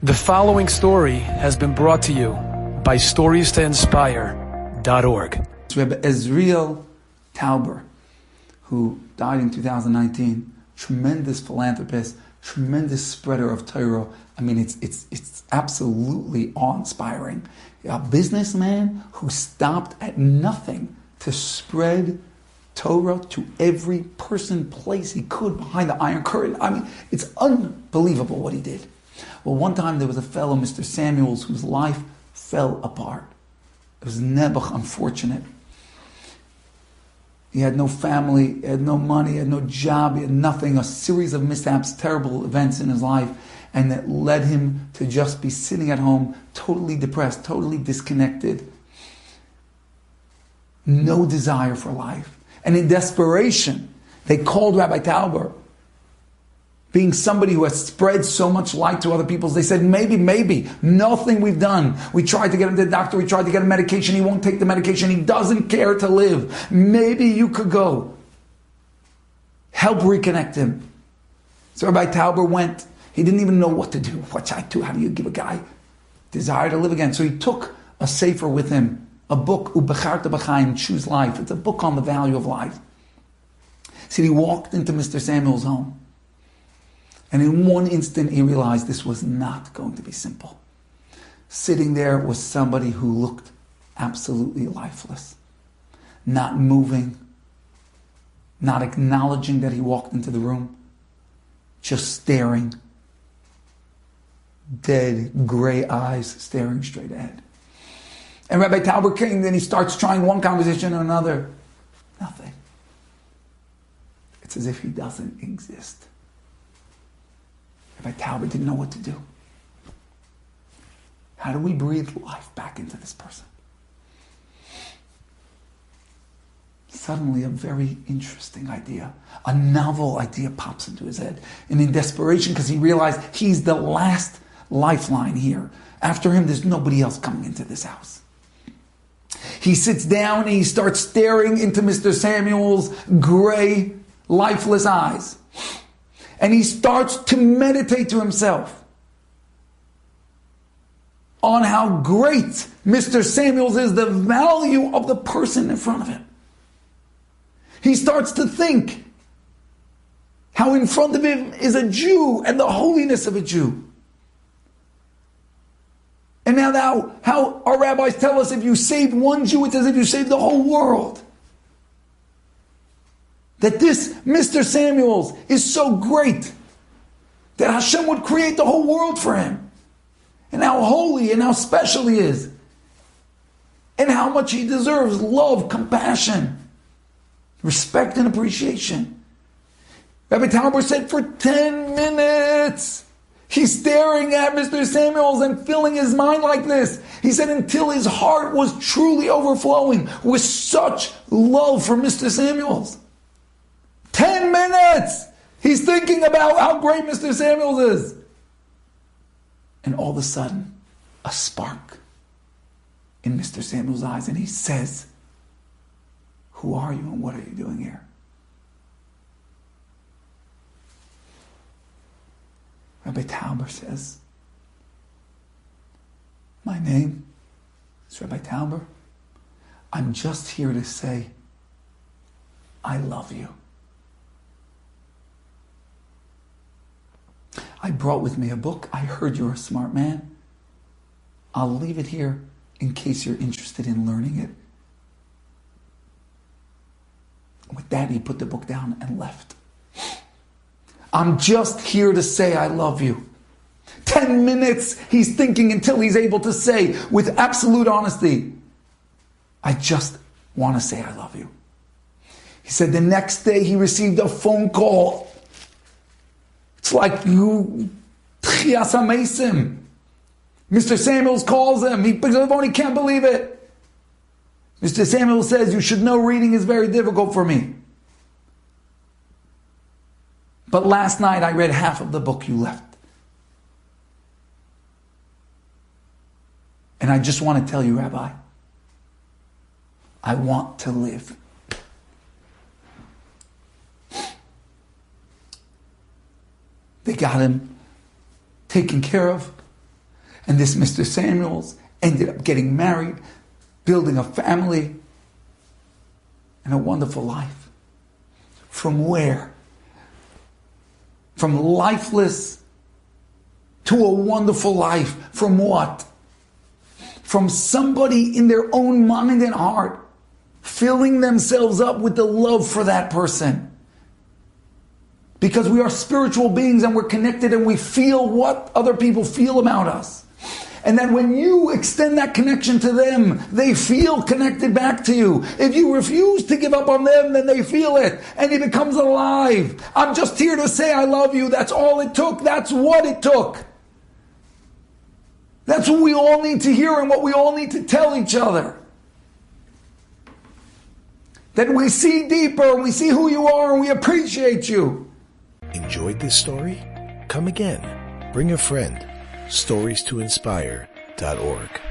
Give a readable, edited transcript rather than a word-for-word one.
The following story has been brought to you by StoriesToInspire.org. Rabbi Ezriel Tauber, who died in 2019, tremendous philanthropist, tremendous spreader of Torah. I mean, it's absolutely awe-inspiring. A businessman who stopped at nothing to spread Torah to every person, place he could behind the Iron Curtain. I mean, it's unbelievable what he did. Well, one time there was a fellow, Mr. Samuels, whose life fell apart. It was Nebuch, unfortunate. He had no family, he had no money, he had no job, he had nothing, a series of mishaps, terrible events in his life, and that led him to just be sitting at home, totally depressed, totally disconnected. No desire for life. And in desperation, they called Rabbi Tauber, being somebody who has spread so much light to other people. They said, maybe, nothing we've done. We tried to get him to the doctor, we tried to get him medication, he won't take the medication, he doesn't care to live. Maybe you could go. Help reconnect him. So Rabbi Tauber went. He didn't even know what to do. What should I do? How do you give a guy desire to live again? So he took a sefer with him, a book, Ubecharta B'chaim, Choose Life. It's a book on the value of life. So he walked into Mr. Samuel's home. And in one instant, he realized this was not going to be simple. Sitting there was somebody who looked absolutely lifeless, not moving, not acknowledging that he walked into the room, just staring, dead, gray eyes staring straight ahead. And Rabbi Tauber came, then he starts trying one conversation or another. Nothing. It's as if he doesn't exist. Rabbi Tauber didn't know what to do. How do we breathe life back into this person? Suddenly a very interesting idea, a novel idea pops into his head. And in desperation, because he realized he's the last lifeline here. After him, there's nobody else coming into this house. He sits down and he starts staring into Mr. Samuel's gray, lifeless eyes. And he starts to meditate to himself on how great Mr. Samuels is, the value of the person in front of him. He starts to think how in front of him is a Jew and the holiness of a Jew. And now how our rabbis tell us if you save one Jew, it's as if you saved the whole world. That this Mr. Samuels is so great that Hashem would create the whole world for him. And how holy and how special he is. And how much he deserves love, compassion, respect and appreciation. Rabbi Tauber said for 10 minutes, he's staring at Mr. Samuels and filling his mind like this. He said until his heart was truly overflowing with such love for Mr. Samuels. 10 minutes! He's thinking about how great Mr. Samuels is. And all of a sudden, a spark in Mr. Samuel's eyes, and he says, "Who are you and what are you doing here?" Rabbi Tauber says, "My name is Rabbi Tauber. I'm just here to say, I love you. I brought with me a book. I heard you're a smart man. I'll leave it here in case you're interested in learning it." With that, he put the book down and left. I'm just here to say I love you. 10 minutes he's thinking until he's able to say with absolute honesty, I just want to say I love you. He said the next day he received a phone call. It's like you, Mr. Samuels calls him. He picks up the phone, he can't believe it. Mr. Samuels says, "You should know reading is very difficult for me. But last night I read half of the book you left. And I just want to tell you, Rabbi, I want to live." They got him taken care of. And this Mr. Samuels ended up getting married, building a family, and a wonderful life. From where? From lifeless to a wonderful life. From what? From somebody in their own mind and heart filling themselves up with the love for that person. Because we are spiritual beings and we're connected and we feel what other people feel about us. And then when you extend that connection to them, they feel connected back to you. If you refuse to give up on them, then they feel it. And it becomes alive. I'm just here to say I love you. That's all it took. That's what it took. That's what we all need to hear and what we all need to tell each other. That we see deeper, and we see who you are, and we appreciate you. Enjoyed this story? Come again. Bring a friend. StoriesToInspire.org